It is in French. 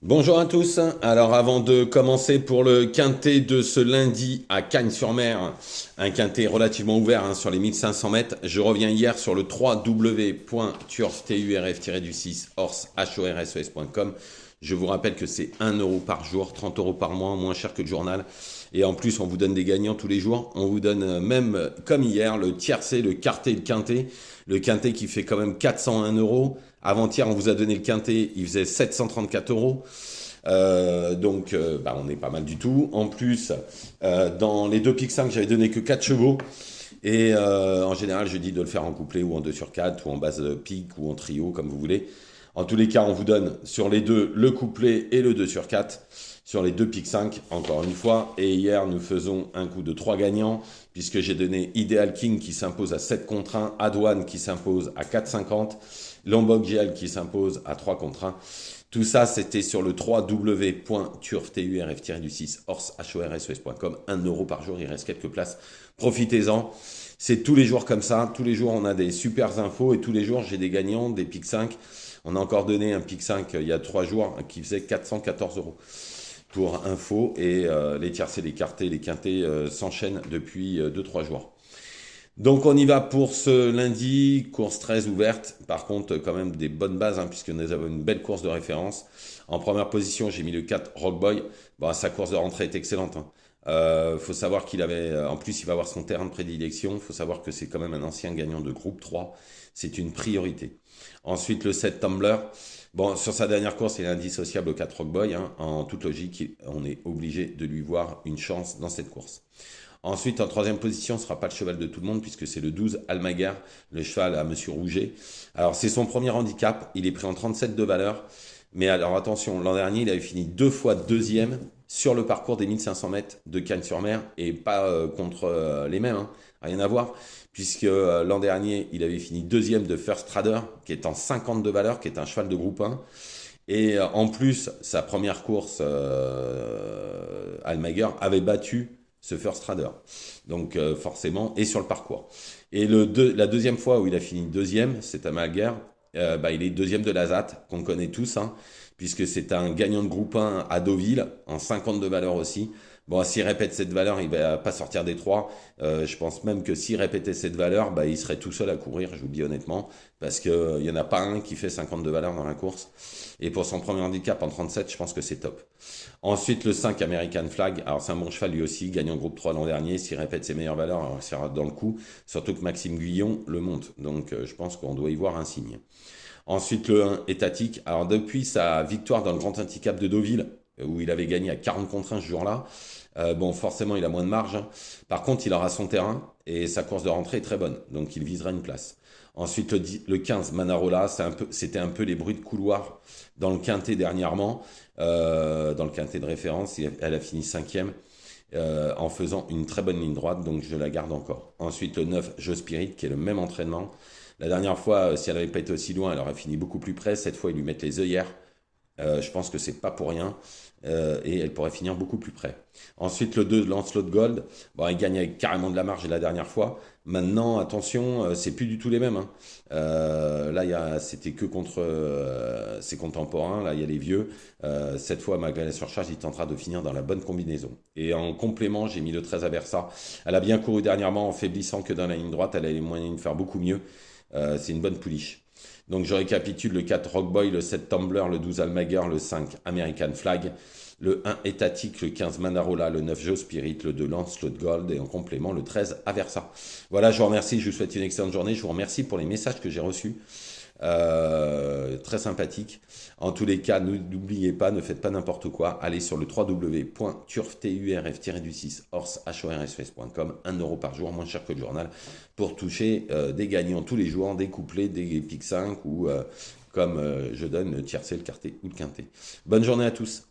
Bonjour à tous. Alors avant de commencer pour le quintet de ce lundi à Cagnes-sur-Mer, un quintet relativement ouvert sur les 1500 mètres, je reviens hier sur le www.turf-6 horses.com. Je vous rappelle que c'est 1 € par jour, 30 € par mois, moins cher que le journal. Et en plus, on vous donne des gagnants tous les jours. On vous donne même, comme hier, le tiercé, le quartet et le quintet. Le quintet qui fait quand même 401 €. Avant-hier, on vous a donné le quintet, il faisait 734 €. On est pas mal du tout. En plus, dans les deux pics 5, j'avais donné que 4 chevaux. Et en général, je dis de le faire en couplet ou en 2 sur 4 ou en base de pique ou en trio, comme vous voulez. En tous les cas, on vous donne sur les deux le couplet et le 2 sur 4 sur les deux pics 5, encore une fois. Et hier, nous faisons un coup de 3 gagnants, puisque j'ai donné Ideal King qui s'impose à 7 contre 1, Adouane qui s'impose à 4,50, Lombok GL qui s'impose à 3 contre 1. Tout ça, c'était sur le www.turf-6 horses.com. 1 € par jour, il reste quelques places. Profitez-en. C'est tous les jours comme ça. Tous les jours, on a des super infos et tous les jours, j'ai des gagnants, des pics 5. On a encore donné un pic 5 il y a 3 jours qui faisait 414 € pour info. Et les tiercés, les quartés, les quintés s'enchaînent depuis 2-3 jours. Donc on y va pour ce lundi, course très ouverte. Par contre, quand même des bonnes bases, puisque nous avons une belle course de référence. En première position, j'ai mis le 4 Rockboy. Bon, sa course de rentrée est excellente. Faut savoir qu'il avait, en plus, il va avoir son terrain de prédilection. Faut savoir que c'est quand même un ancien gagnant de groupe 3. C'est une priorité. Ensuite, le 7 Tumbler. Bon, sur sa dernière course, il est indissociable au 4 Rockboy. En toute logique, on est obligé de lui voir une chance dans cette course. Ensuite, en troisième position, ce ne sera pas le cheval de tout le monde, puisque c'est le 12 Almaguer, le cheval à Monsieur Rouget. Alors, c'est son premier handicap. Il est pris en 37 de valeur. Mais alors, attention, l'an dernier, il avait fini 2 fois deuxième sur le parcours des 1500 mètres de Cagnes-sur-Mer, et pas contre les mêmes, rien à voir, puisque l'an dernier, il avait fini deuxième de First Trader, qui est en 50 de valeur, qui est un cheval de groupe 1. Et en plus, sa première course, Almaguer, avait battu ce First Trader. Donc forcément, et sur le parcours. Et la deuxième fois où il a fini deuxième, c'est Almaguer, il est deuxième de la ZAT, qu'on connaît tous, puisque c'est un gagnant de groupe 1 à Deauville, en 50 de valeur aussi. Bon, s'il répète cette valeur, il va pas sortir des trois. Je pense même que s'il répétait cette valeur, il serait tout seul à courir, je vous le dis honnêtement, parce qu'il n'y en a pas un qui fait 50 de valeur dans la course. Et pour son premier handicap en 37, je pense que c'est top. Ensuite, le 5 American Flag. Alors, c'est un bon cheval lui aussi, gagnant groupe 3 l'an dernier. S'il répète ses meilleures valeurs, alors, il sera dans le coup. Surtout que Maxime Guyon le monte. Donc, je pense qu'on doit y voir un signe. Ensuite, le 1 étatique. Alors, depuis sa victoire dans le grand handicap de Deauville, où il avait gagné à 40 contre 1 ce jour-là, forcément, il a moins de marge. Par contre, il aura son terrain et sa course de rentrée est très bonne. Donc, il visera une place. Ensuite, le 15, Manarola, c'était un peu les bruits de couloir dans le quintet dernièrement, dans le quintet de référence. Elle a fini cinquième en faisant une très bonne ligne droite, donc je la garde encore. Ensuite, le 9, Joe Spirit, qui est le même entraînement. La dernière fois, si elle n'avait pas été aussi loin, elle aurait fini beaucoup plus près. Cette fois, ils lui mettent les œillères. Je pense que c'est pas pour rien. Et elle pourrait finir beaucoup plus près. Ensuite, le 2, Lancelot Gold. Bon, il gagne avec carrément de la marge la dernière fois. Maintenant, attention, c'est plus du tout les mêmes. Là, c'était que contre ses contemporains. Là, il y a les vieux. Cette fois, malgré la surcharge, il tentera de finir dans la bonne combinaison. Et en complément, j'ai mis le 13 Aversa. Elle a bien couru dernièrement en faiblissant que dans la ligne droite. Elle a les moyens de faire beaucoup mieux. C'est une bonne pouliche. Donc je récapitule: le 4 Rockboy, le 7 Tumbler, le 12 Almaguer, le 5 American Flag, le 1 Étatique, le 15 Manarola, le 9 Joe Spirit, le 2 Lancelot Gold et en complément le 13 Aversa. Voilà, je vous remercie, je vous souhaite une excellente journée, je vous remercie pour les messages que j'ai reçus. Très sympathique. En tous les cas, n'oubliez pas, ne faites pas n'importe quoi. Allez sur le www.turf-6 horse.com. 1 € par jour, moins cher que le journal, pour toucher des gagnants tous les jours, des couplets, des pics 5 ou comme je donne le tiercé, le quartet ou le quintet. Bonne journée à tous.